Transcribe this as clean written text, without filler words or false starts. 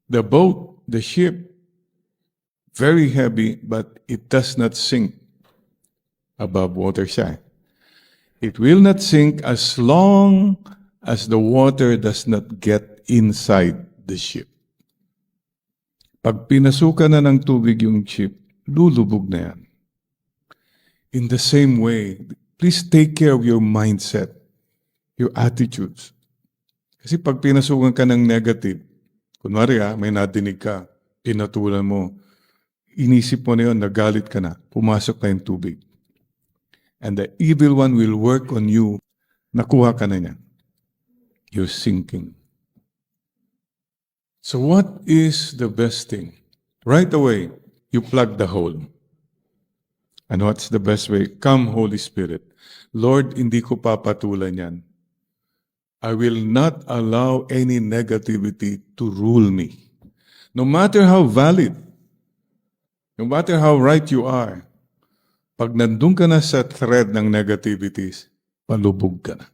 The boat, the ship, very heavy, but it does not sink above waterside. It will not sink as long as the water does not get inside the ship. Pag pinasukan na ng tubig yung ship, lulubog na yan. In the same way, please take care of your mindset, your attitudes. Kasi pag pinasukan ka ng negative, kunwari may nadinig ka, pinatulan mo, inisip mo na yun, nagalit ka na, pumasok na yung tubig. And the evil one will work on you, nakuha ka na niya. You're sinking. So what is the best thing? Right away, you plug the hole. And what's the best way? Come, Holy Spirit. Lord, hindi ko papatulan yan. I will not allow any negativity to rule me. No matter how valid, no matter how right you are, pag nandun ka na sa thread ng negativities, palubog ka na.